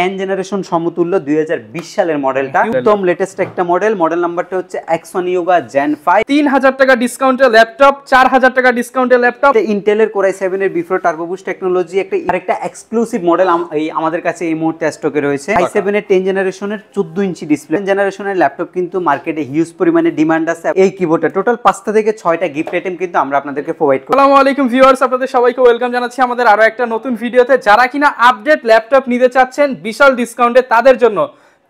10 generation সমতুল্য 2020 সালের মডেলটা, একদম লেটেস্ট একটা মডেল নাম্বারটা হচ্ছে X1 Yoga Gen 5। 3000 টাকা ডিসকাউন্টে ল্যাপটপ, 4000 টাকা ডিসকাউন্টে ল্যাপটপ। ইন্টেলের Core i7 এর বিফোর টার্বো বুস্ট টেকনোলজি একটা এক্সক্লুসিভ মডেল আমাদের কাছে এই মুহূর্তে স্টকে রয়েছে। i7 এর 10 জেনারেশনের 14 ইঞ্চি ডিসপ্লে জেনারেশনের ল্যাপটপ কিন্তু মার্কেটে হিউজ পরিমাণে ডিমান্ড আছে। এই কিবোর্ডে টোটাল 5টা থেকে 6টা গিফট আইটেম কিন্তু আমরা আপনাদেরকে প্রোভাইড করি। আসসালামু আলাইকুম ভিউয়ার্স, আপনাদের সবাইকে ওয়েলকাম জানাচ্ছি আমাদের আরো একটা নতুন ভিডিওতে। যারা কিনা আপডেট ল্যাপটপ নিতে চাচ্ছেন বিশাল ডিসকাউন্টে, তাদের জন্য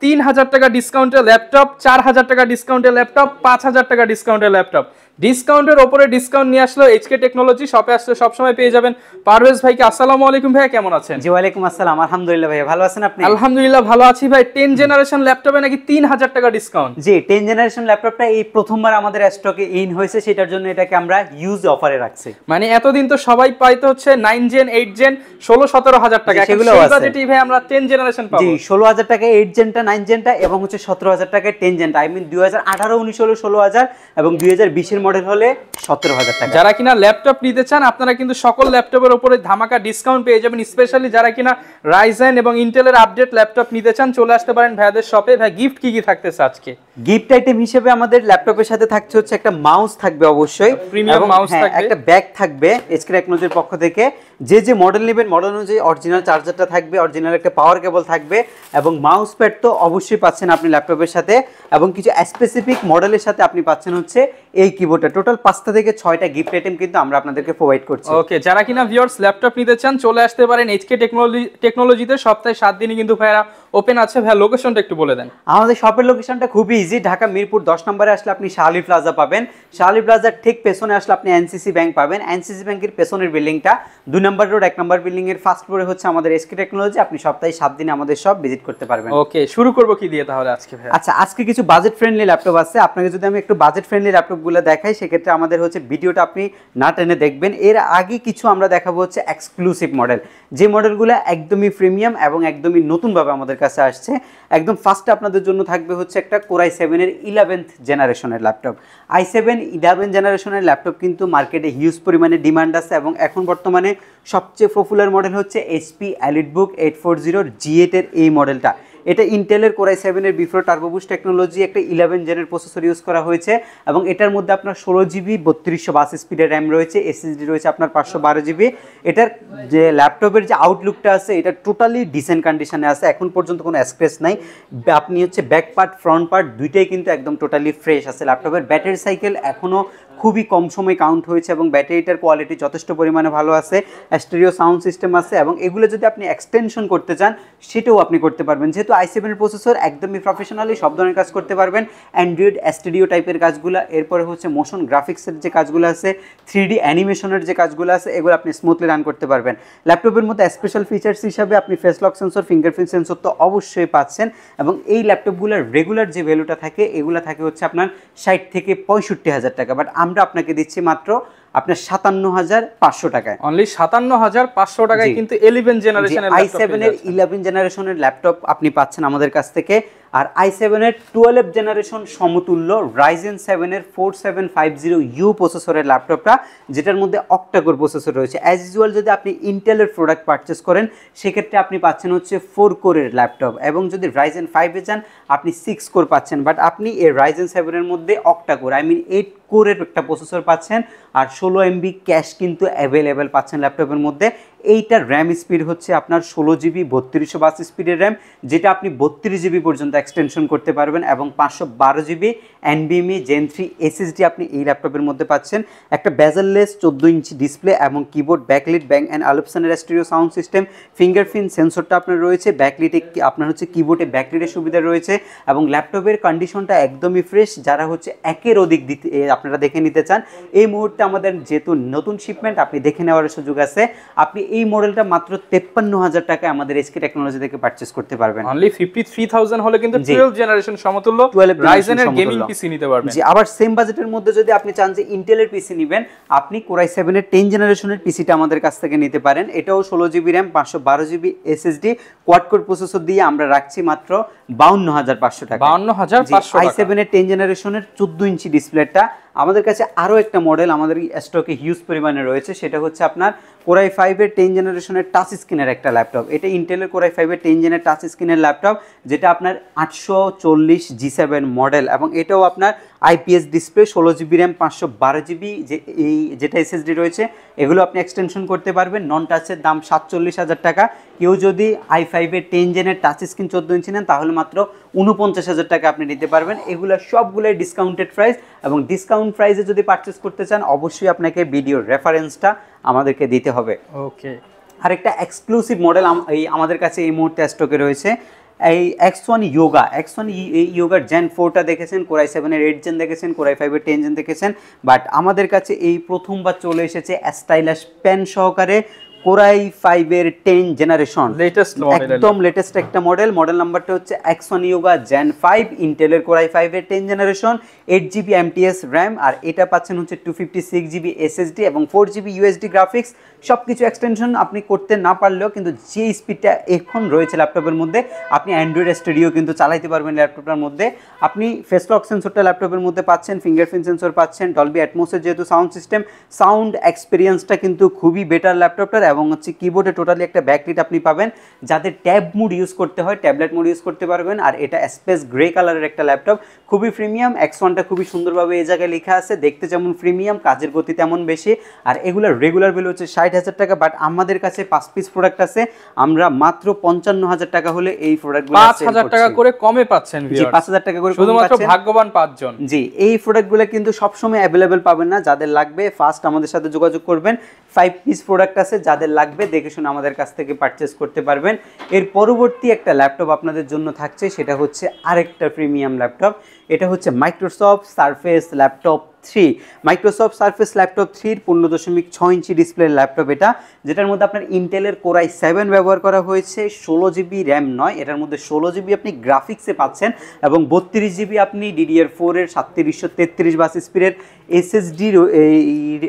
3000 টাকা ডিসকাউন্টে ল্যাপটপ, 4000 টাকা ডিসকাউন্টে ল্যাপটপ, 5000 টাকা ডিসকাউন্টে ল্যাপটপ। ডিসকাউন্টের উপরে ডিসকাউন্ট নিয়ে আসলো এইচকে টেকনোলজি। শপে আসলে সবসময় পেয়ে যাবেন পারভেজ ভাইকে। আসসালামু আলাইকুম ভাইয়া, কেমন আছেন? জি ওয়ালাইকুম আসসালাম, আলহামদুলিল্লাহ ভাইয়া, ভালো আছেন আপনি? আলহামদুলিল্লাহ ভালো আছি ভাই। 10 জেনারেশন ল্যাপটপে নাকি 3000 টাকা ডিসকাউন্ট? জি, 10 জেনারেশন ল্যাপটপটা এই প্রথমবার আমাদের স্টকে ইন হয়েছে, সেটার জন্য এটাকে আমরা হিউজ অফারে রাখছি। মানে এতদিন তো সবাই পাইতো হচ্ছে 9 জেন 8 জেন 16-17 হাজার টাকা, সেগুলো বাজেটে ভাই আমরা 10 জেনারেশন পাবো। জি, 16000 টাকা 8 জেনটা, 9 জেনটা এবং হচ্ছে 17000 টাকায় 10 জেনটা। আই মিন 2018 19 হলো 16000 এবং 2020 এর মডেল হলে 17000 টাকা। যারা কিনা ল্যাপটপ নিতে চান আপনারা কিন্তু সকল ল্যাপটপের উপরে ধামাকা ডিসকাউন্ট পেয়ে যাবেন। স্পেশালি যারা কিনা রাইজেন এবং ইন্টেলের আপডেট ল্যাপটপ নিতে চান চলে আসতে পারেন ভাইয়াদের শপে। ভাই গিফট কি থাকতেছে আজকে? গিফট আইটেম হিসেবে আমাদের ল্যাপটপের সাথে থাকছে হচ্ছে একটা মাউস থাকবে অবশ্যই, প্রিমিয়াম মাউস থাকবে, একটা ব্যাগ থাকবে এইচকে টেকনোলজির পক্ষ থেকে। যে মডেল নেবেন মডেল অনুযায়ী অরিজিনাল চার্জারটা থাকবে, অরিজিনাল একটা পাওয়ার কেবল থাকবে এবং মাউস প্যাড তো অবশ্যই পাচ্ছেন আপনি ল্যাপটপের সাথে, এবং কিছু স্পেসিফিক মডেলের সাথে আপনি পাচ্ছেন হচ্ছে এই কিবোর্ডটা। টোটাল 5টা থেকে 6টা গিফট আইটেম কিন্তু আমরা আপনাদেরকে প্রোভাইড করছি। ওকে, যারা কিনা ভিউয়ার্স ল্যাপটপ নিতে চান চলে আসতে পারেন এইচকে টেকনোলজিতে। সপ্তাহে 7 দিনই কিন্তু ভাইরা ওপেন আছে। ভাই লোকেশনটা একটু বলে দেন। আমাদের শপের লোকেশনটা খুবই ইজি। ঢাকা মিরপুর 10 নম্বরে আসলে আপনি শাহলি প্লাজা পাবেন। শাহলি প্লাজার ঠিক পেছনে আসলে আপনি এনসিসি ব্যাংক পাবেন। এনসিসি ব্যাংকের পেছনের বিল্ডিংটা 2 নম্বর রোড 1 নম্বর বিল্ডিং এর ফার্স্ট ফ্লোরে হচ্ছে আমাদের এইচকে টেকনোলজি। আপনি সপ্তাহে 7 দিনে আমাদের সব ভিজিট করতে পারবেন। ওকে, শুরু করব কি দিয়ে তাহলে আজকে ভাই? আচ্ছা, আজকে কিছু বাজেট ফ্রেন্ডলি ল্যাপটপ আছে। আপনাকে যদি আমি একটু বাজেট ফ্রেন্ডলি ল্যাপটপগুলো দেখাই, সেক্ষেত্রে আমাদের হচ্ছে ভিডিওটা আপনি না টেনে দেখবেন। এর আগে কিছু আমরা দেখাবো হচ্ছে এক্সক্লুসিভ মডেল, যে মডেলগুলো একদমই প্রিমিয়াম এবং একদমই নতুনভাবে আমাদের কাছে আসছে। একদম ফার্স্টে আপনাদের জন্য থাকবে হচ্ছে একটা Core i7 এর 11th জেনারেশনের ল্যাপটপ। i7 11 জেনারেশনের ল্যাপটপ কিন্তু মার্কেটে হিউজ পরিমাণে ডিমান্ড আছে এবং এখন বর্তমানে সবচেয়ে পপুলার মডেল হচ্ছে HP EliteBook 840 G8 এর এই মডেলটা। এটা ইন্টেলের Core i7 এর বিফোর টার্বো বুস্ট টেকনোলজি একটা 11 জেনের প্রসেসর ইউজ করা হয়েছে এবং এটার মধ্যে আপনার 16GB 3252 স্পিডের র্যাম রয়েছে, এসএসডি রয়েছে আপনার 512GB। এটার যে ল্যাপটপের যে আউটলুকটা আছে এটা টোটালি ডিসেন্ট কন্ডিশনে আছে, এখন পর্যন্ত কোনো স্ক্র্যাচ নাই। আপনি হচ্ছে ব্যাক পার্ট ফ্রন্ট পার্ট দুইটাই কিন্তু একদম টোটালি ফ্রেশ আছে। ল্যাপটপের ব্যাটারি সাইকেল এখনও খুবই কম সময় কাউন্ট হয়েছে এবং ব্যাটারিটার কোয়ালিটি যথেষ্ট পরিমাণে ভালো আছে। স্টেরিও সাউন্ড সিস্টেম আছে এবং এগুলো যদি আপনি এক্সটেনশন করতে চান সেটাও আপনি করতে পারবেন। যেহেতু i7 এর প্রসেসর একদমই প্রফেশনালি সব ধরনের কাজ করতে পারবেন। অ্যান্ড্রয়েড স্টুডিও টাইপের কাজগুলো, এরপরে হচ্ছে মোশন গ্রাফিক্সের যে কাজগুলো আছে, 3D অ্যানিমেশনের যে কাজগুলো আছে, এগুলো আপনি স্মুথলি রান করতে পারবেন। ল্যাপটপের মধ্যে স্পেশাল ফিচার্স হিসাবে আপনি face lock sensor, fingerprint sensor তো অবশ্যই পাচ্ছেন এবং এই ল্যাপটপগুলোর রেগুলার যে ভ্যালুটা থাকে এগুলো থাকে হচ্ছে আপনার 60 থেকে 65,000 টাকা, বাট আমরা আপনাকে দিচ্ছি মাত্র আপনার 57,500 টাকায়। অনলি 57,500 টাকায় কিন্তু 11 জেনারেশনের i7 এর 11 জেনারেশনের ল্যাপটপ আপনি পাচ্ছেন আমাদের কাছ থেকে। আর i7 এর 12 জেনারেশন সমতুল্য Ryzen 7 এর 4750U প্রসেসরের ল্যাপটপটা, যেটার মধ্যে অক্টাকোর প্রসেসর রয়েছে। অ্যাজ ইউজুয়াল যদি আপনি ইন্টেলের প্রোডাক্ট পারচেস করেন সেক্ষেত্রে আপনি পাচ্ছেন হচ্ছে 4 কোরের ল্যাপটপ এবং যদি Ryzen 5 এ যান আপনি 6 কোর পাচ্ছেন, বাট আপনি এই Ryzen 7 এর মধ্যে অক্টাকোর আই মিন 8 কোরের একটা প্রসেসর পাচ্ছেন আর 16MB ক্যাশ কিন্তু অ্যাভেলেবেল পাচ্ছেন ল্যাপটপের মধ্যে। এইটার র্যাম স্পিড হচ্ছে আপনার 16GB 3252 স্পিডের র্যাম, যেটা আপনি 32GB পর্যন্ত এক্সটেনশন করতে পারবেন এবং 512GB NVMe Gen 3 SSD আপনি এই ল্যাপটপের মধ্যে পাচ্ছেন। একটা বেজেললেস 14 ইঞ্চি ডিসপ্লে এবং কিবোর্ড ব্যাকলিট ব্যাং অ্যান্ড অলিপসনের স্টেরিও সাউন্ড সিস্টেম, ফিঙ্গারপ্রিন্ট সেন্সরটা আপনার রয়েছে, ব্যাকলিটে আপনার হচ্ছে কিবোর্ডে ব্যাকলিটের সুবিধা রয়েছে এবং ল্যাপটপের কন্ডিশনটা একদমই ফ্রেশ। যারা হচ্ছে একের অধিক দিতে আপনারা দেখে নিতে চান এই মুহূর্তে আমাদের যেহেতু নতুন শিপমেন্ট আপনি দেখে নেওয়ার সুযোগ আছে। আপনি এই মডেলটা মাত্র 53,000 টাকায় আমাদের এইচকে টেকনোলজি থেকে পারচেজ করতে পারবেন। অনলি 53,000 হলে কিন্তু 12 জেনারেশন সমতুল্য Ryzen এর গেমিং পিসি নিতে পারবেন। জি, আবার সেম বাজেটের মধ্যে যদি আপনি চান যে ইন্টেলের পিসি নেবেন, আপনি Core i7 এর 10 জেনারেশনের পিসিটা আমাদের কাছ থেকে নিতে পারেন। এটাও 16GB RAM 512GB SSD quad core processor দিয়ে আমরা রাখছি মাত্র 52,500 টাকা। 52,500 টাকা। i7 এর 10 জেনারেশনের 14 ইঞ্চি ডিসপ্লেটা আমাদের কাছে আরও একটা মডেল আমাদের স্টকে হিউজ পরিমাণে রয়েছে, সেটা হচ্ছে আপনার কোরাই 5-এর 10 জেনারেশনের টাচ স্ক্রিনের একটা ল্যাপটপ। এটা ইন্টেলের কোরাই 5-এর 10 জেনের টাচ স্ক্রিনের ল্যাপটপ, যেটা আপনার 840 G7 মডেল, এবং এটাও আপনার IPS display, 16 GB RAM, 512 GB যেটা এসএসডি রয়েছে, এগুলো আপনি এক্সটেনশন করতে পারবেন। নন টাচের দাম 47,000 টাকা। কেউ যদি i5-এর 10 জেনের টাচ স্ক্রিন 14 ইঞ্চি নেন তাহলে মাত্র 49,000 টাকা আপনি নিতে পারবেন। এগুলো সবগুলোই ডিসকাউন্টেড প্রাইস, এবং ডিসকাউন্ট প্রাইসে যদি পারচেস করতে চান অবশ্যই আপনাকে ভিডিওর রেফারেন্সটা আমাদেরকে দিতে হবে। ওকে, আরেকটা এক্সক্লুসিভ মডেল আমাদের কাছে এই মুহূর্তে স্টকে রয়েছে, এই X1 Yoga। X1 Yoga Gen 4টা দেখেছেন, কোরাই 7-এর 8 জেন দেখেছেন, কোরাই 5-এর 10 জেন দেখেছেন, বাট আমাদের কাছে এই প্রথমবার চলে এসেছে স্টাইলাশ পেন সহকারে কোরাই 5-এর 10 জেনারেশন, একদম লেটেস্ট একটা মডেল। মডেল নাম্বারটা হচ্ছে X1 Yoga Gen 5, ইন্টেলের কোরাই 5-এর 10 জেনারেশন, 8 জিবি MTS র্যাম, আর এটা পাচ্ছেন হচ্ছে 256 জিবি SSD এবং 4 জিবি USD গ্রাফিক্স। সব কিছু এক্সটেনশন আপনি করতে না পারলেও কিন্তু যে স্পিডটা এখন রয়েছে ল্যাপটপের মধ্যে, আপনি অ্যান্ড্রয়েড স্টুডিও কিন্তু চালাইতে পারবেন ল্যাপটপটার মধ্যে। আপনি ফেস লক সেন্সরটা ল্যাপটপের মধ্যে পাচ্ছেন, ফিঙ্গারপ্রিন্ট সেন্সর পাচ্ছেন, ডলবি অ্যাটমসের যেহেতু সাউন্ড সিস্টেম, সাউন্ড এক্সপিরিয়েন্সটা কিন্তু খুবই বেটার ল্যাপটপটার, এবং হচ্ছে কিবোর্ডে টোটালি একটা ব্যাকলিট আপনি পাবেন। যাদের ট্যাব মোড ইউজ করতে হয় ট্যাবলেট মোড ইউজ করতে পারবেন। আর এটা স্পেস গ্রে কালারের একটা ল্যাপটপ, খুবই প্রিমিয়াম। X1টা খুবই সুন্দরভাবে এই জায়গায় লেখা আছে, দেখতে যেমন প্রিমিয়াম, কাজের গতি তেমন বেশি। আর এগুলোর রেগুলার বিল হচ্ছে 60,000 টাকা, বাট আমাদের কাছে 5 পিস প্রোডাক্ট আছে, আমরা মাত্র 55,000 টাকা হলে এই প্রোডাক্টগুলো 5,000 টাকা করে কমে পাচ্ছেন, জি 5,000 টাকা করে শুধুমাত্র ভাগ্যবান 5 জন। জি, এই প্রোডাক্টগুলো কিন্তু সবসময় অ্যাভেলেবেল পাবেন না, যাদের লাগবে ফার্স্ট আমাদের সাথে যোগাযোগ করবেন। 5 পিস প্রোডাক্ট আছে, যাদের লাগবে দেখে শুনে আমাদের কাছ থেকে পারচেস করতে পারবেন। এর পরবর্তী একটা ল্যাপটপ আপনাদের জন্য থাকছে, সেটা হচ্ছে আরেকটা প্রিমিয়াম ল্যাপটপ। এটা হচ্ছে Microsoft surface laptop 3। Microsoft surface laptop 3 15.6 inch display laptop এটা, যেটার মধ্যে আপনার ইন্টেলের কোরাই 7 ব্যবহার করা হয়েছে, 16 জিবি র্যাম নয়, এটার মধ্যে 16 জিবি আপনি গ্রাফিক্সে পাচ্ছেন, এবং 32 জিবি আপনি DDR4 এর 3733 বাস স্পিডের এসএসডি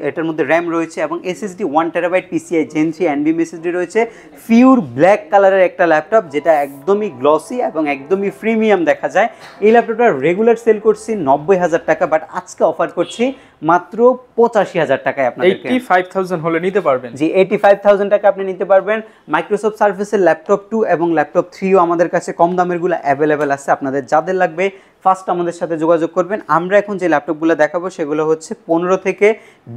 এটার মধ্যে র্যাম রয়েছে, এবং SSD 1 terabyte PCI Gen 3 NVMe SSD রয়েছে। পিওর ব্ল্যাক কালারের একটা ল্যাপটপ, যেটা একদমই গ্লসি এবং একদমই প্রিমিয়াম দেখা যায়। এই ল্যাপটপটা রেগুলার সেল করছি 90,000 টাকা, বাট আজকে অফার করছি মাত্র 85,000 টাকায় আপনাদেরকে। 85,000 হলে নিতে পারবেন। জি 85,000 টাকা আপনি নিতে পারবেন। মাইক্রোসফট সার্ফেসের ল্যাপটপ 2 এবং ল্যাপটপ 3ও আমাদের কাছে কম দামেরগুলো অ্যাভেলেবেল আছে, আপনাদের যাদের লাগবে ফার্স্ট আমাদের সাথে যোগাযোগ করবেন। আমরা এখন যে ল্যাপটপগুলো দেখাবো সেগুলো হচ্ছে 15 থেকে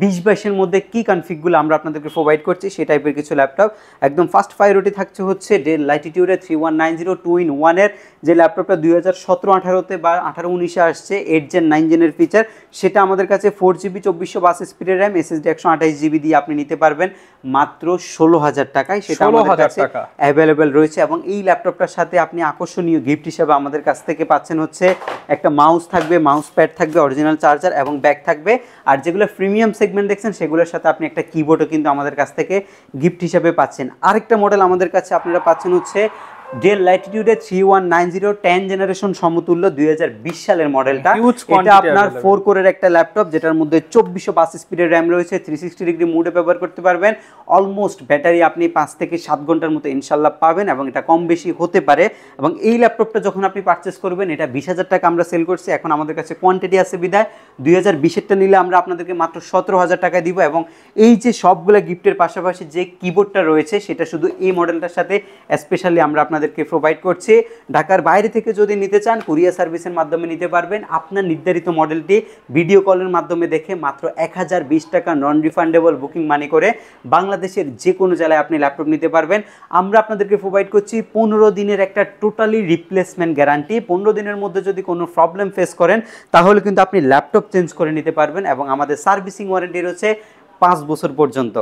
20-22-এর মধ্যে কি কনফিগগুলো আমরা আপনাদেরকে প্রোভাইড করছি সেই টাইপের কিছু ল্যাপটপ। একদম ফার্স্ট প্রায়োরিটি থাকছে হচ্ছে ডেল ল্যাটিটিউডের 3190 2-in-1 যে ল্যাপটপটা 2017-18-তে বা 18-19-এ আসছে, 8 জেন 9 জেনের ফিচার, সেটা আমাদের কাছে 4 জিবি 2422 স্পিডের র্যাম, SSD 128 জিবি দিয়ে আপনি নিতে পারবেন মাত্র 16,000 টাকায়। সেটা আমাদের কাছে অ্যাভেলেবেল রয়েছে, এবং এই ল্যাপটপটার সাথে আপনি আকর্ষণীয় গিফট হিসেবে আমাদের কাছ থেকে পাচ্ছেন হচ্ছে একটা মাউস থাকবে, মাউস প্যাড থাকবে, অরিজিনাল চার্জার এবং ব্যাগ থাকবে। আর যেগুলো প্রিমিয়াম সেগমেন্ট দেখছেন সেগুলোর সাথে আপনি একটা কিবোর্ডও কিন্তু আমাদের কাছ থেকে গিফট হিসেবে পাচ্ছেন। আরেকটা মডেল আমাদের কাছে আপনারা পাচ্ছেন হচ্ছে ডেল ল্যাটিটিউডে 3190 10 জেনারেশন সমতুল্য 2020 সালের মডেলটা। এটা আপনার 4 কোরের একটা ল্যাপটপ, যেটার মধ্যে 2422 স্পিডের র্যাম রয়েছে, 360 ডিগ্রি মুডে ব্যবহার করতে পারবেন। অলমোস্ট ব্যাটারি আপনি 5 থেকে 7 ঘন্টার মতো ইনশাল্লাহ পাবেন, এবং এটা কম বেশি হতে পারে। এবং এই ল্যাপটপটা যখন আপনি পারচেস করবেন, এটা 20,000 টাকা আমরা সেল করছি, এখন আমাদের কাছে কোয়ান্টিটি আছে বিদায় 2020-এরটা নিলে আমরা আপনাদেরকে মাত্র 17,000 টাকা দিব। এবং এই যে সবগুলো গিফটের পাশাপাশি যে কিবোর্ডটা রয়েছে সেটা শুধু এই মডেলটার সাথে স্পেশালি আমরা আপনাদেরকে প্রোভাইড করছি। ঢাকার বাইরে থেকে যদি নিতে চান কুরিয়ার সার্ভিসের মাধ্যমে নিতে পারবেন। আপনার নির্ধারিত মডেলটি ভিডিও কলের মাধ্যমে দেখে মাত্র 1020 টাকা নন রিফান্ডেবল বুকিং মানি করে বাংলাদেশের যে কোনো জেলায় আপনি ল্যাপটপ নিতে পারবেন। আমরা আপনাদেরকে প্রোভাইড করছি 15 দিনের একটা টোটালি রিপ্লেসমেন্ট গ্যারান্টি। 15 দিনের মধ্যে যদি কোনো প্রবলেম ফেস করেন তাহলে কিন্তু আপনি ল্যাপটপ চেঞ্জ করে নিতে পারবেন, এবং আমাদের সার্ভিসিং ওয়ারেন্টি রয়েছে 5 বছর পর্যন্ত।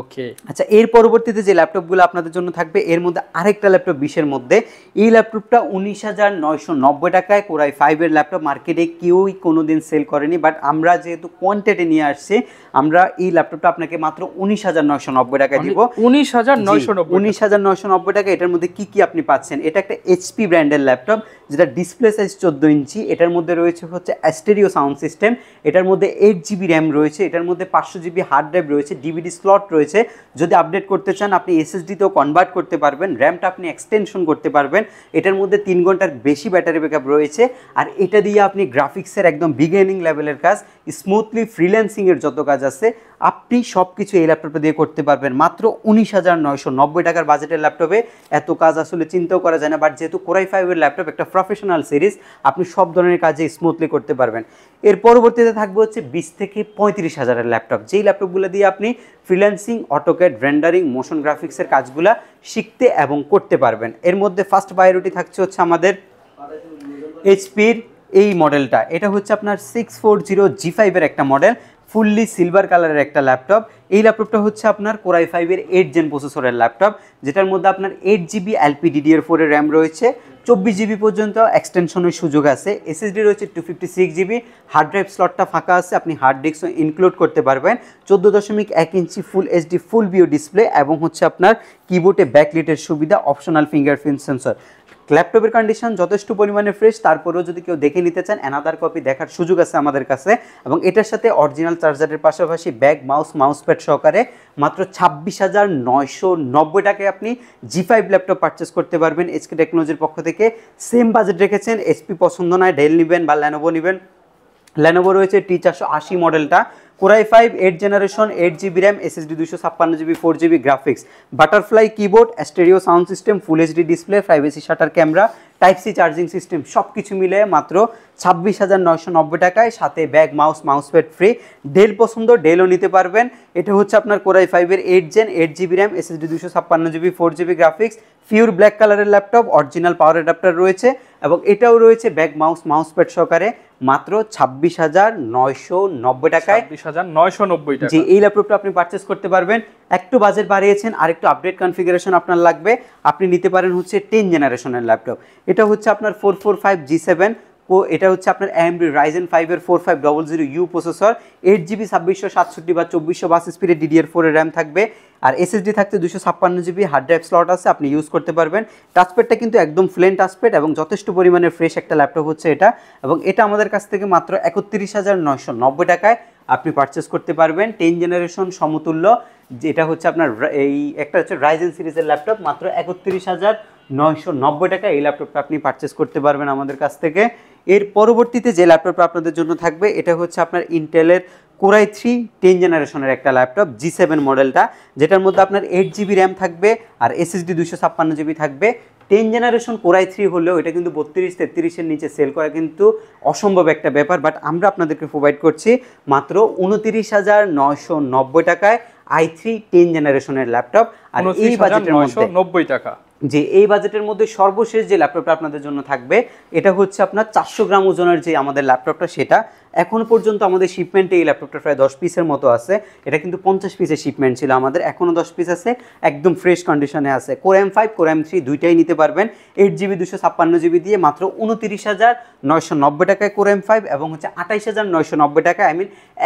ওকে, আচ্ছা, এর পরবর্তীতে যে ল্যাপটপগুলো আপনাদের জন্য থাকবে এর মধ্যে আরেকটা ল্যাপটপ 20-এর মধ্যে, এই ল্যাপটপটা 19,990 টাকায় কোরাই 5-এর ল্যাপটপ, মার্কেটে কেউই কোনোদিন সেল করেনি, বাট আমরা যেহেতু কোয়ান্টিটি নিয়ে আসছি আমরা এই ল্যাপটপটা আপনাকে মাত্র 19,990 টাকায় দিব। 19,990 টাকা। এটার মধ্যে কি কি আপনি পাচ্ছেন, এটা একটা এইচপি ব্র্যান্ডের ল্যাপটপ, যেটা ডিসপ্লে সাইজ 14 ইঞ্চি, এটার মধ্যে রয়েছে হচ্ছে স্টেরিও সাউন্ড সিস্টেম, এটার মধ্যে 8 জিবি র্যাম রয়েছে, এটার মধ্যে 500 জিবি হার্ড হার্ড ড্রাইভ রয়েছে, ডিভিডি স্লট রয়েছে। যদি আপডেট করতে চান আপনি এসএসডিতেও কনভার্ট করতে পারবেন, র্যামটা আপনি এক্সটেনশন করতে পারবেন। এটার মধ্যে 3 ঘন্টার বেশি ব্যাটারি ব্যাকআপ রয়েছে। আর এটা দিয়ে আপনি গ্রাফিক্সের একদম বিগিনিং লেভেলের কাজ, স্মুথলি ফ্রিল্যান্সিংয়ের যত কাজ আছে আপনি সব কিছু এই ল্যাপটপটা দিয়ে করতে পারবেন। মাত্র 19,990 টাকার বাজেটের ল্যাপটপে এত কাজ আসলে চিন্তাও করা যায় না। বাট যেহেতু কোরাই 5-এর ল্যাপটপ একটা প্রফেশনাল সিরিজ, আপনি সব ধরনের কাজে স্মুথলি করতে পারবেন। এর পরবর্তীতে থাকবে হচ্ছে 20 থেকে 35,000-এর ল্যাপটপ, যেই ল্যাপটপগুলো দিয়ে আপনি ফ্রিল্যান্সিং, অটোক্যাড, রেন্ডারিং, মোশন গ্রাফিক্সের কাজগুলা শিখতে এবং করতে পারবেন। এর মধ্যে ফার্স্ট প্রায়োরিটি থাকছে হচ্ছে আমাদের এইচপির এই মডেলটা। এটা হচ্ছে আপনার 640G5-এর একটা মডেল, ফুললি সিলভার কালারের একটা ল্যাপটপ। এই ল্যাপটপটা হচ্ছে আপনার কোরাই 5-এর 8 জেন প্রসেসরের ল্যাপটপ, যেটার মধ্যে আপনার 8GB LPDDR4 এর র্যাম রয়েছে, 24GB পর্যন্ত এক্সটেনশনের সুযোগ আছে, এসএসডি রয়েছে 256GB, হার্ড ড্রাইভ স্লটটা ফাঁকা আছে, আপনি হার্ড ডিস্কও ইনক্লুড করতে পারবেন। 14.1 inch full HD full view display এবং হচ্ছে আপনার কিবোর্ডে ব্যাকলিটের সুবিধা, অপশনাল ফিঙ্গারপ্রিন্ট সেন্সর। ল্যাপটপের কন্ডিশন যথেষ্ট পরিমাণে ফ্রেশ, তারপরেও যদি কেউ দেখে নিতে চান অ্যানাদার কপি দেখার সুযোগ আছে আমাদের কাছে। এবং এটার সাথে অরিজিনাল চার্জারের পাশাপাশি ব্যাগ, মাউস প্যাড সহকারে মাত্র 26,990 টাকায় আপনি G5 ল্যাপটপ পারচেস করতে পারবেন এইচকে টেকনোলজির পক্ষ থেকে। সেম বাজেট রেখেছেন, এইচপি পছন্দ নয় ডেল নেবেন বা ল্যানোভো নেবেন, ল্যানোভো রয়েছে T480 মডেলটা, Core i 5 8 generation, 8GB RAM, SSD 256GB, 4GB graphics, butterfly keyboard, stereo sound system, full HD display, privacy shutter camera, type C charging system, সব কিছু মিলে মাত্র 26,990 টাকায়, সাথে bag, mouse pad free. Dell পছন্দ ডেলও নিতে পারবেন। এটা হচ্ছে আপনার কোরাই 5-এর 8 gen, 8GB RAM, SSD 256GB, 4GB graphics, pure black কালারের ল্যাপটপ, অরিজিনাল পাওয়ার অ্যাডাপ্টার রয়েছে এবং এটাও রয়েছে ব্যাগ, মাউস প্যাড সহকারে মাত্র 26,990 টাকায়। 26,990 টাকা। জি, এই ল্যাপটপটা আপনি পারচেস করতে পারবেন। একটু বাজেট বাড়িয়েছেন, আর একটু আপডেট কনফিগারেশন আপনার লাগবে, আপনি নিতে পারেন হচ্ছে 10 জেনারেশনের ল্যাপটপ। এটা হচ্ছে আপনার 445G7, এটা হচ্ছে আপনার AMD Ryzen 5-এর 4500U processor, 8GB 2667 বা 2422 স্পিডের DDR4 এর র্যাম থাকবে, আর এসএসডি থাকতে 256GB, হার্ড ড্রাইভ স্লট আছে, আপনি ইউজ করতে পারবেন। টাচপ্যাডটা কিন্তু একদম প্লেন টাচপ্যাড এবং যথেষ্ট পরিমাণে ফ্রেশ একটা ল্যাপটপ হচ্ছে এটা। এবং এটা আমাদের কাছ থেকে মাত্র 31,990 টাকায় আপনি পারচেস করতে পারবেন 10 জেনারেশন সমতুল্য। যেটা হচ্ছে আপনার এই একটা হচ্ছে রাইজেন সিরিজের ল্যাপটপ, মাত্র 31,990 টাকা এই ল্যাপটপটা আপনি পারচেস করতে পারবেন আমাদের কাছ থেকে। এর পরবর্তীতে যে ল্যাপটপটা আপনাদের জন্য থাকবে এটা হচ্ছে আপনার ইন্টেলের কোরাই 3 10 জেনারেশনের একটা ল্যাপটপ, G7 মডেলটা, যেটার মধ্যে আপনার 8GB র্যাম থাকবে আর এসএসডি 256GB থাকবে। 10 জেনারেশন কোরাই 3 হলেও এটা কিন্তু 32-33-এর নিচে সেল করা কিন্তু অসম্ভব একটা ব্যাপার, বাট আমরা আপনাদেরকে প্রোভাইড করছি মাত্র 29,990 টাকায় i3 10 জেনারেশনের ল্যাপটপ। আর এই বাজেটের মধ্যে 90 টাকা, যে এই বাজেটের মধ্যে সর্বশেষ যে ল্যাপটপটা আপনাদের জন্য থাকবে এটা হচ্ছে আপনার 400 গ্রাম ওজনের যে আমাদের ল্যাপটপটা, সেটা এখনও পর্যন্ত আমাদের শিপমেন্টে এই ল্যাপটপটা প্রায় 10 পিসের মতো আছে। এটা কিন্তু 50 পিসের শিপমেন্ট ছিল আমাদের, এখনও 10 পিস আছে, একদম ফ্রেশ কন্ডিশনে আছে। কোর M5 কোর M3 দুইটাই নিতে পারবেন 8GB 256GB দিয়ে মাত্র 29,990 টাকায় কোর M5 এবং হচ্ছে 28,990 টাকা,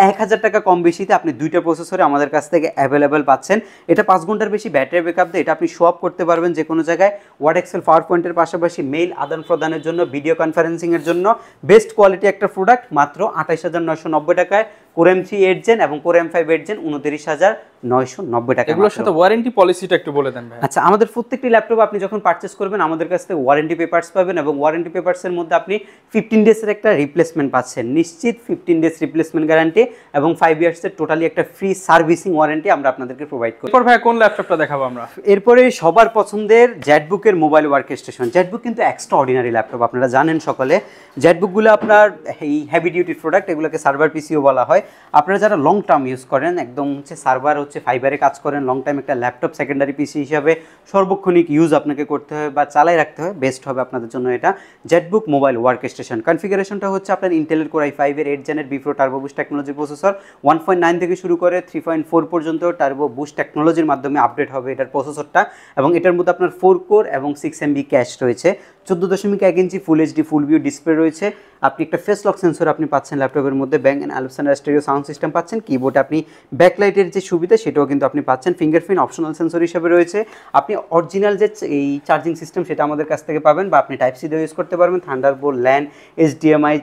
1000 টাকা কম বেশিতে আপনি দুইটা প্রসেসরে আমাদের কাছ থেকে অ্যাভেলেবেল পাচ্ছেন। এটা 5 ঘন্টার বেশি ব্যাটারি ব্যাকআপ দেয়, এটা আপনি শো আপ করতে পারবেন যে কোনো জায়গায়। ওয়ার্ড, এক্সেল, পাওয়ার পয়েন্টের পাশাপাশি মেইল আদান প্রদানের জন্য, ভিডিও কনফারেন্সিংয়ের জন্য বেস্ট কোয়ালিটি একটা প্রোডাক্ট, মাত্র 28,990 টাকায় কোর M3 8 জেন এবং কোর M5 8 জেন 29,990 টাকা। এগুলোর সাথে ওয়ারেন্টি পলিসিটা একটু বলে দেন ভাই। আচ্ছা, আমাদের প্রত্যেকটি ল্যাপটপ আপনি যখন পারচেস করবেন আমাদের কাছ থেকে ওয়ারেন্টি পেপারস পাবেন এবং ওয়ারেন্টি পেপারসের মধ্যে আপনি 15 ডেজের একটা রিপ্লেসমেন্ট পাচ্ছেন, নিশ্চিত 15 ডেজ রিপ্লেসমেন্ট গ্যারান্টি এবং 5 ইয়ার্সের টোটালি একটা ফ্রি সার্ভিসিং ওয়ারেন্টি আমরা আপনাদেরকে প্রোভাইড করি। এরপর ভাই কোন ল্যাপটপটা দেখাবো আমরা? এরপরে সবার পছন্দের জেটবুকের মোবাইল ওয়ার্ক স্টেশন। জেটবুক কিন্তু এক্সট্রা অর্ডিনারি ল্যাপটপ, আপনারা জানেন সকলে। জেটবুকগুলো আপনার এই হেভি ডিউটি প্রোডাক্ট, এগুলোকে সার্ভার পিসিও বলা হয়। আপনারা যারা লং টার্ম ইউজ করেন, একদম হচ্ছে সার্ভার হচ্ছে ফাইবারে কাজ করেন, লং টাইম একটা ল্যাপটপ সেকেন্ডারি পিসি হিসাবে সর্বক্ষণিক ইউজ আপনাকে করতে হবে বা চালাই রাখতে হয়, বেস্ট হবে আপনাদের জন্য এটা জেটবুক মোবাইল ওয়ার্ক স্টেশন। কনফিগারেশনটা হচ্ছে আপনার ইন্টেলের কোরাই 5-এর 8 জেনের vPro turbo boost technology processor, 1.9 থেকে শুরু করে 3.4 পর্যন্ত টার্বো বুস্ট টেকনোলজির মাধ্যমে আপডেট হবে এটার প্রসেসরটা। এবং এটার মধ্যে আপনার 4 কোর এবং 6 MB ক্যাশ রয়েছে, 14.1 inch full HD full view display রয়েছে। আপনি একটা ফেস লক সেন্সর আপনি পাচ্ছেন ল্যাপটপের মধ্যে, ব্যাং অ্যান্ড অলিপসন স্টেরিও সাউন্ড সিস্টেম পাচ্ছেন, কিবোর্ডে আপনি ব্যাকলাইটের যে সুবিধা সেটাও কিন্তু আপনি পাচ্ছেন, ফিঙ্গারপ্রিন্ট অপশনাল সেন্সর হিসেবে রয়েছে। আপনি অরিজিনাল যে এই চার্জিং সিস্টেম সেটা আমাদের কাছ থেকে পাবেন, বা আপনি টাইপ সি দিয়ে ইউজ করতে পারবেন, থান্ডারবোল্ট, ল্যান, এইচডিএমআই,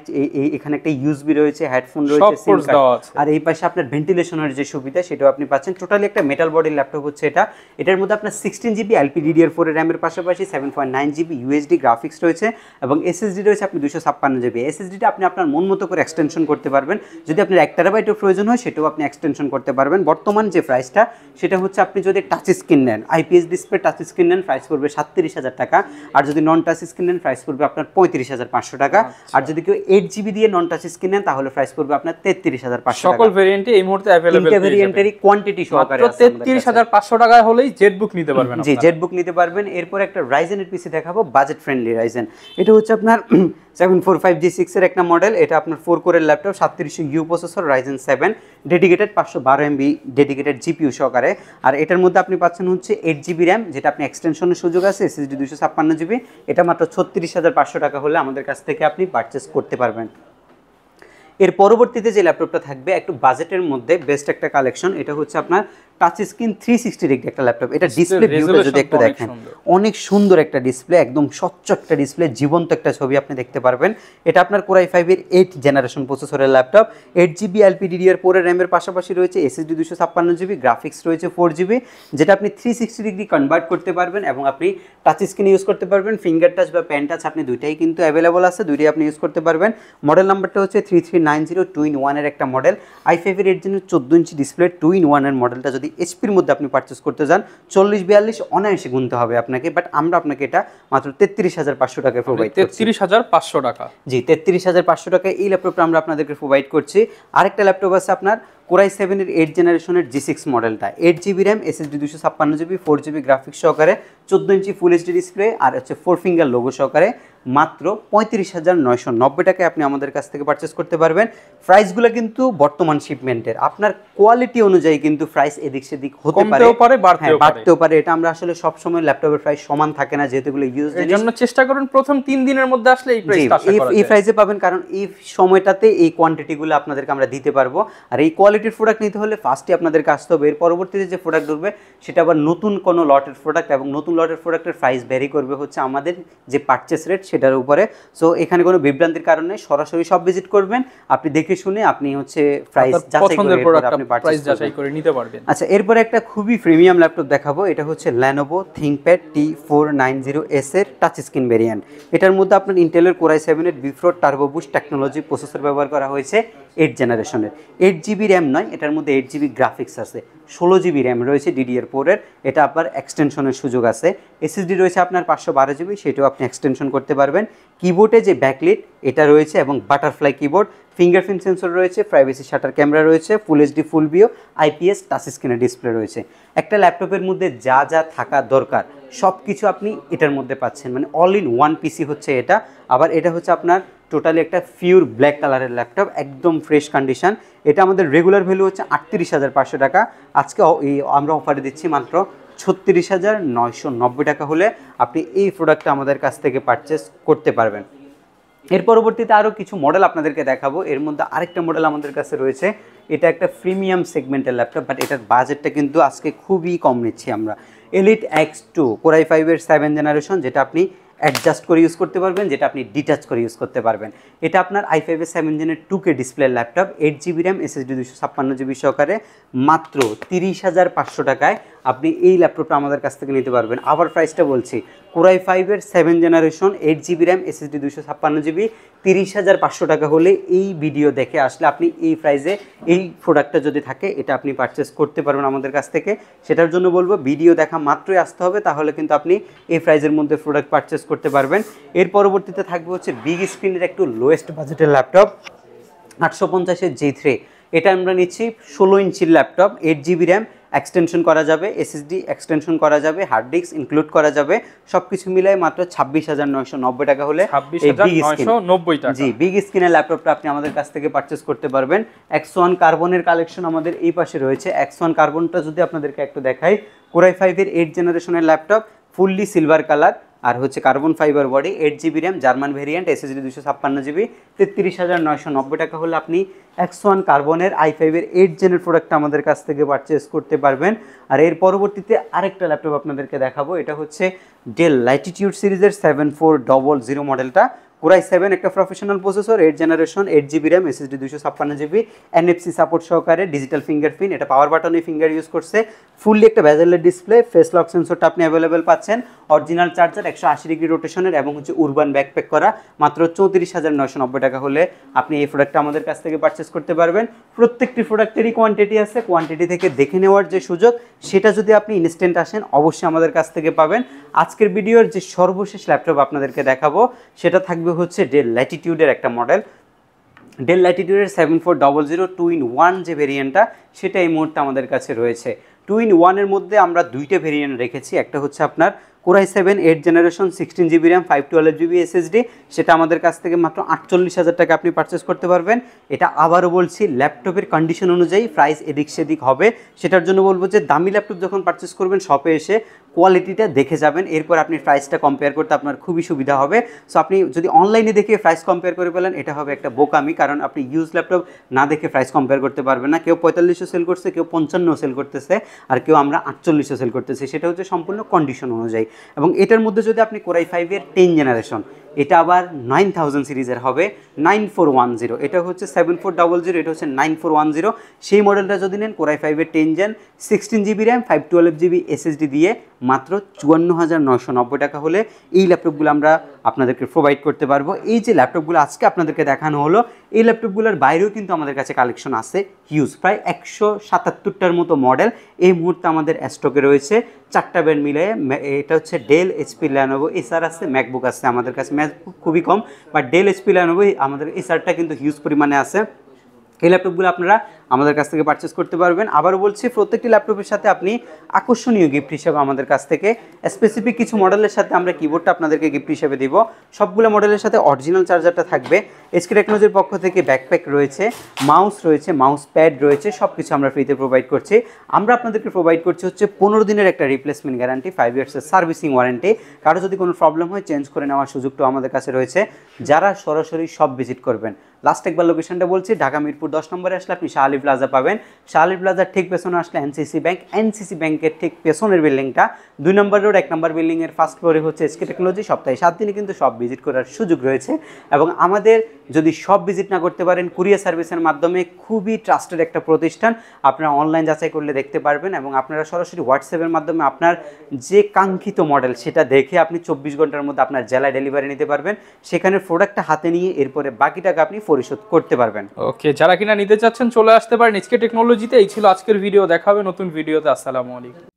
এখানে একটা ইউএসবি রয়েছে, হেডফোন রয়েছে, সিম কার্ড, আর এই পাশে আপনার ভেন্টিলেশনের যে সুবিধা সেটাও আপনি পাচ্ছেন। টোটালি একটা মেটাল বডির ল্যাপটপ হচ্ছে এটা। এটার মধ্যে আপনার 16 জিবি LPDDR4 এর র্যামের পাশাপাশি 7.9 জিবি ইউএসডি গ্রাফিক্স রয়েছে এবং এসএসডি রয়েছে আপনি 256 জিবি। এসএসডিটা আপনি আপনার মন মতো করে এক্সটেনশন করতে পারবেন, যদি আপনার 1 টেরাবাইটের প্রয়োজন হয় সেটাও আপনি এক্সটেনশন করতে পারবেন। বর্তমান যে প্রাইসটা সেটা হচ্ছে, আপনি যদি টাচ স্ক্রিন নেন, আইপিএস ডিসপ্লে টাচ স্ক্রিন নেন, প্রাইস পড়বে 37,000 টাকা, আর যদি নন টাচ স্ক্রিন নেন প্রাইস পড়বে আপনার 35,500 টাকা, আর যদি কেউ 8 জিবি দিয়ে নন টাচ স্ক্রিন নেন তাহলে প্রাইস পড়বে আপনার 33,500 টাকা। সকল ভেরিয়েন্টে এই মুহূর্তে अवेलेबल, তিনটা ভেরিয়েন্টেরই কোয়ান্টিটি সহকারে আছে। 33,500 টাকায় হলেই জেটবুক নিতে পারবেন। জি, জেটবুক নিতে পারবেন। এরপর একটা রাইজেনের পিসি দেখাবো, বাজেট ফ্রেন্ডলি রাইজেন। এটা হচ্ছে আপনার 745G6 এর একটা মডেল। এটা আপনার 4 কোরের laptop, 3700U processor, Ryzen 7 dedicated 512 MB dedicated GPU সহকারে। আর এটার মধ্যে আপনি পাচ্ছেন হচ্ছে 8 জিবি র্যাম, যেটা আপনি এক্সটেনশনের সুযোগ আছে, এসএসডি 256 জিবি। এটা মাত্র 36,500 টাকা হলে আমাদের কাছ থেকে আপনি পারচেস করতে পারবেন। এর পরবর্তীতে যে ল্যাপটপটা থাকবে একটু বাজেটের মধ্যে বেস্ট একটা কালেকশন, এটা হচ্ছে আপনার টাচ স্ক্রিন 360 ডিগ্রি একটা ল্যাপটপ। এটা ডিসপ্লে ভিউটা যদি একটু দেখেন, অনেক সুন্দর একটা ডিসপ্লে, একদম স্বচ্ছ একটা ডিসপ্লে, জীবন্ত একটা ছবি আপনি দেখতে পারবেন। এটা আপনার কোর i5 এর 8 জেনারেশন প্রসেসরের ল্যাপটপ, 8 জিবি LPDDR4 এর র্যামের পাশাপাশি রয়েছে এসএসডি 256 জিবি, গ্রাফিক্স রয়েছে 4 জিবি, যেটা আপনি 360 ডিগ্রি কনভার্ট করতে পারবেন এবং আপনি টাচ স্ক্রিন ইউজ করতে পারবেন, ফিঙ্গার টাচ বা পেন টাচ আপনি দুইটাই কিন্তু অ্যাভেলেবল আছে, দুইটাই আপনি ইউজ করতে পারবেন। মডেল নাম্বারটা হচ্ছে 3390 2-in-1 এর একটা মডেল, i5 এর 8 জেনের 14 ইঞ্চি ডিসপ্লে 2-in-1 এর মডেলটা যদি এইচপির মধ্যে আপনি পারচেস করতে যান 40-42 অনায়াসে গুনতে হবে আপনাকে, বাট আমরা আপনাকে এটা মাত্র 33,500 টাকায় প্রোভাইড করছি। 33,500 টাকা, জি 33,500 টাকায় এই ল্যাপটপটা আমরা আপনাদেরকে প্রোভাইড করছি। আরেকটা ল্যাপটপ আছে আপনার কোর i7 এর 8 জেনারেশনের G6 মডেলটা, 8 GB RAM, SSD 256 GB, 4 GB graphics সহকারে, 14 ইঞ্চি ফুল এইচডি ডিসপ্লে, আর হচ্ছে 4 ফিঙ্গার লোগো সহকারে, মাত্র 35,990 টাকায় আপনি আমাদের কাছ থেকে পারচেস করতে পারবেন। প্রাইসগুলো কিন্তু বর্তমান শিপমেন্টের, আপনার কোয়ালিটি অনুযায়ী কিন্তু প্রাইস এদিক সেদিক হতে পারে, বাড়তেও পারে। এটা আমরা আসলে সব সময় ল্যাপটপের প্রাইস সমান থাকে না, যেহেতু এগুলো ইউজ, এর জন্য চেষ্টা করুন প্রথম 3 দিনের মধ্যে আসলে এই প্রাইসটা আশা করা যায়। এই প্রাইসে পাবেন, কারণ এই সময়টাতে এই কোয়ান্টিটিগুলো আপনাদেরকে আমরা দিতে পারবো। আর এই কোয়ালিটির প্রোডাক্ট নিতে হলে ফার্স্টে আপনাদেরকে আসতে হবে, এর পরবর্তীতে যে প্রোডাক্ট ঢুকবে সেটা আবার নতুন কোনো লটের প্রোডাক্ট, এবং নতুন লটের প্রোডাক্টের প্রাইস ভ্যারি করবে হচ্ছে আমাদের যে পারচেস রেট সেটার উপরে। সো এখানে কোনো বিভ্রান্তির কারণ নেই, সরাসরি সব ভিজিট করবেন, আপনি দেখে শুনে আপনি হচ্ছে প্রাইস যাচাই করে নিতে পারবেন। আচ্ছা, এরপরে একটা খুবই প্রিমিয়াম ল্যাপটপ দেখাবো, এটা হচ্ছে Lenovo ThinkPad T490S এর টাচ স্ক্রিন ভেরিয়েন্ট। এটার মধ্যে আপনার ইন্টেলের কোর i7 এর বিফ্রোড টার্বো বুস্ট টেকনোলজি প্রসেসর ব্যবহার করা হয়েছে 8 জেনারেশনের। 8 জিবি র্যাম নয়, এটার মধ্যে 8 জিবি গ্রাফিক্স আছে, 16 জিবি র্যাম রয়েছে DDR4 এর, এটা আপনার এক্সটেনশনের সুযোগ আছে। এসএসডি রয়েছে আপনার 512 জিবি, সেটাও আপনি এক্সটেনশন করতে পারবেন। কিবোর্ডে যে ব্যাকলিট এটা রয়েছে এবং বাটারফ্লাই কিবোর্ড, ফিঙ্গারপ্রিন্ট সেন্সর রয়েছে, প্রাইভেসি শাটার ক্যামেরা রয়েছে, ফুল HD full view, IPS touch স্ক্রিনের ডিসপ্লে রয়েছে। একটা ল্যাপটপের মধ্যে যা যা থাকা দরকার সব কিছু আপনি এটার মধ্যে পাচ্ছেন, মানে অল ইন ওয়ান পিসি হচ্ছে এটা। আবার এটা হচ্ছে আপনার টোটালি একটা পিওর ব্ল্যাক কালারের ল্যাপটপ, একদম ফ্রেশ কন্ডিশন। এটা আমাদের রেগুলার ভ্যালু হচ্ছে 38,500 টাকা, আজকে আমরা অফারে দিচ্ছি মাত্র 36,990 টাকা হলে আপনি এই প্রোডাক্টটা আমাদের কাছ থেকে পারচেস করতে পারবেন। এর পরবর্তীতে আরও কিছু মডেল আপনাদেরকে দেখাবো, এর মধ্যে আরেকটা মডেল আমাদের কাছে রয়েছে, এটা একটা প্রিমিয়াম সেগমেন্টের ল্যাপটপ, বাট এটার বাজেটটা কিন্তু আজকে খুবই কম নিচ্ছি আমরা। Elite X2 কোর i5 এর 7 জেনারেশন, যেটা আপনি অ্যাডজাস্ট করে ইউজ করতে পারবেন, যেটা আপনি ডিটাচ করে ইউজ করতে পারবেন। এটা আপনার i5 এর 7 জেনের 2K display laptop, 8 GB RAM, SSD 256 GB সহকারে, মাত্র 30,500 টাকায় আপনি এই ল্যাপটপটা আমাদের কাছ থেকে নিতে পারবেন। আবার প্রাইসটা বলছি, কোর i5 এর 7 generation, 8 GB RAM, SSD 256 GB, 30,500 টাকা হলে এই ভিডিও দেখে আসলে আপনি এই প্রাইসে এই প্রোডাক্টটা যদি থাকে এটা আপনি পারচেস করতে পারবেন আমাদের কাছ থেকে। সেটার জন্য বলবো ভিডিও দেখা মাত্রই আসতে হবে, তাহলে কিন্তু আপনি এই প্রাইসের মধ্যে প্রোডাক্ট পারচেস করতে পারবেন। এর পরবর্তীতে থাকবে হচ্ছে বিগ স্ক্রিনের একটু লোয়েস্ট বাজেটের ল্যাপটপ, 850 G3। এটা আমরা নিচ্ছি 16 ইঞ্চির ল্যাপটপ, 8 জিবি র্যাম, এক্সটেনশন করা যাবে, এসএসডি এক্সটেনশন করা যাবে, হার্ড ডিস্ক ইনক্লুড করা যাবে, সব কিছু মিলাই মাত্র 26,990 টাকা হলে 26,990 টাকা। জি, বিগ স্ক্রিনের ল্যাপটপটা আপনি আমাদের কাছ থেকে পারচেস করতে পারবেন। X1 কার্বনের কালেকশন আমাদের এই পাশে রয়েছে। X1 কার্বনটা যদি আপনাদেরকে একটু দেখাই, কোর i5 এর 8 জেনারেশনের ল্যাপটপ, ফুললি সিলভার কালার, আর হচ্ছে carbon fibre body, 8 GB RAM, German variant, SSD 256 GB, 33,990 টাকা হলে আপনি X1 কার্বনের i5-এর 8 জেনের প্রোডাক্টটা আমাদের কাছ থেকে পারচেস করতে পারবেন। আর এর পরবর্তীতে আরেকটা ল্যাপটপ আপনাদেরকে দেখাবো, এটা হচ্ছে ডেল ল্যাটিটিউড সিরিজের 7400 মডেলটা। Core i7 একটা professional processor, 8 generation, 8 GB RAM, SSD 256 GB, NFC support সহকারে, ডিজিটাল ফিঙ্গারপ্রিন্ট, এটা পাওয়ার বাটনে ফিঙ্গার ইউজ করছে, ফুললি একটা বেজেলের ডিসপ্লে, ফেস লক সেন্সরটা আপনি অ্যাভেলেবেল পাচ্ছেন, অরিজিনাল চার্জার, 180 ডিগ্রি রোটেশনের এবং হচ্ছে উরবান ব্যাকপ্যাক করা। মাত্র 34,990 টাকা হলে আপনি এই প্রোডাক্টটা আমাদের কাছ থেকে পারচেস করতে পারবেন। প্রত্যেকটি প্রোডাক্টেরই কোয়ান্টিটি আছে, কোয়ান্টিটি থেকে দেখে নেওয়ার যে সুযোগ সেটা যদি আপনি ইনস্ট্যান্ট আসেন অবশ্যই আমাদের কাছ থেকে পাবেন। আজকের ভিডিওর যে সর্বশেষ ল্যাপটপ আপনাদেরকে দেখাবো সেটা থাকবে হচ্ছে ডেল ল্যাটিটিউডের একটা মডেল। ডেল ল্যাটিটিউডের 7400 2-in-1 যে ভেরিয়েন্টটা সেটা এই মুহূর্তে আমাদের কাছে রয়েছে। 2-in-1-এর মধ্যে আমরা দুইটা ভেরিয়েন্ট রেখেছি, একটা হচ্ছে আপনার Core i7 8 generation, 16 GB RAM, 512 GB SSD, সেটা আমাদের কাছ থেকে মাত্র 48,000 টাকা আপনি পারচেস করতে পারবেন। এটা আবারও বলছি ল্যাপটপের কন্ডিশন অনুযায়ী প্রাইস এদিক সেদিক হবে, সেটার জন্য বলবো যে দামি ল্যাপটপ যখন পারচেস করবেন শপে এসে কোয়ালিটিটা দেখে যাবেন, এরপর আপনি প্রাইসটা কম্পেয়ার করতে আপনার খুবই সুবিধা হবে। সো আপনি যদি অনলাইনে দেখে প্রাইস কম্পেয়ার করে ফেলেন এটা হবে একটা বোকামি, কারণ আপনি ইউজ ল্যাপটপ না দেখে প্রাইস কম্পেয়ার করতে পারবেন না। কেউ 4500 সেল করছে, কেউ 55 সেল করতেছে, আর কেউ আমরা 4800 সেল করতেছি, সেটা হচ্ছে সম্পূর্ণ কন্ডিশন অনুযায়ী। এবং এটার মধ্যে যদি আপনি Core i5-এর 10 জেনারেশন, এটা আবার 9000 সিরিজের হবে, 9410, এটা হচ্ছে 7400, এটা হচ্ছে 9410, সেই মডেলটা যদি নেন Core i5-এর 10 gen, 16 GB RAM, 512 GB SSD দিয়ে মাত্র 54,990 টাকা হলে এই ল্যাপটপগুলো আমরা আপনাদেরকে প্রোভাইড করতে পারবো। এই যে ল্যাপটপগুলো আজকে আপনাদেরকে দেখানো হলো, এই ল্যাপটপগুলোর বাইরেও কিন্তু আমাদের কাছে কালেকশন আছে হিউজ, প্রায় 177টার মতো মডেল এই মুহূর্তে আমাদের স্টকে রয়েছে। 4টা ব্র্যান্ড মিলে, এটা হচ্ছে ডেল, HP, ল্যানোভো, এসার আছে, ম্যাকবুক আছে আমাদের কাছে, ম্যাকবুক খুবই কম, বাট ডেল, HP, ল্যানোভো আমাদের এসারটা কিন্তু হিউজ পরিমাণে আছে। এই ল্যাপটপগুলো আপনারা আমাদের কাছ থেকে পারচেস করতে পারবেন। আবারও বলছি, প্রত্যেকটি ল্যাপটপের সাথে আপনি আকর্ষণীয় গিফট হিসেবে আমাদের কাছ থেকে স্পেসিফিক কিছু মডেলের সাথে আমরা কিবোর্ডটা আপনাদেরকে গিফট হিসেবে দিব। সবগুলো মডেলের সাথে অরিজিনাল চার্জারটা থাকবে, SK টেকনোলজির পক্ষ থেকে ব্যাকপ্যাক রয়েছে, মাউস রয়েছে, মাউস প্যাড রয়েছে, সব কিছু আমরা ফ্রিতে প্রোভাইড করছি। আমরা আপনাদেরকে প্রোভাইড করছি হচ্ছে 15 দিনের একটা রিপ্লেসমেন্ট গ্যারান্টি, 5 ইয়ার্সের সার্ভিসিং ওয়ারেন্টি। কারো যদি কোনো প্রবলেম হয় চেঞ্জ করে নেওয়ার সুযোগটাও আমাদের কাছে রয়েছে যারা সরাসরি সব ভিজিট করবেন। লাস্ট একবার লোকেশনটা বলছি, ঢাকা মিরপুর 10 নম্বরে আসলে আপনি শাহ আলী প্লাজা পাবেন, শাহ আলী প্লাজার ঠিক পেছনে আসলে NCC ব্যাংক, NCC ব্যাংকের ঠিক পেছনের বিল্ডিংটা 2 নম্বর রোড 1 নম্বর বিল্ডিংয়ের ফার্স্ট ফ্লোরে হচ্ছে SK টেকনোলজি। সপ্তাহে 7 দিনে কিন্তু সব ভিজিট করার সুযোগ রয়েছে। এবং আমাদের যদি সব ভিজিট না করতে পারেন, কুরিয়ার সার্ভিসের মাধ্যমে, খুবই ট্রাস্টেড একটা প্রতিষ্ঠান, আপনারা অনলাইন যাচাই করলে দেখতে পারবেন। এবং আপনারা সরাসরি হোয়াটসঅ্যাপের মাধ্যমে আপনার যে কাঙ্ক্ষিত মডেল সেটা দেখে আপনি 24 ঘন্টার মধ্যে আপনার জেলায় ডেলিভারি নিতে পারবেন, সেখানে প্রোডাক্টটা হাতে নিয়ে এরপরে বাকি টাকা আপনি পরিশোধ করতে পারবেন। ওকে, যারা কিনা নিতে চাচ্ছেন চলে আসতে পারেন SK টেকনোলজিতে। এই ছিল আজকের ভিডিও, দেখা হবে নতুন ভিডিওতে। আসসালামু আলাইকুম।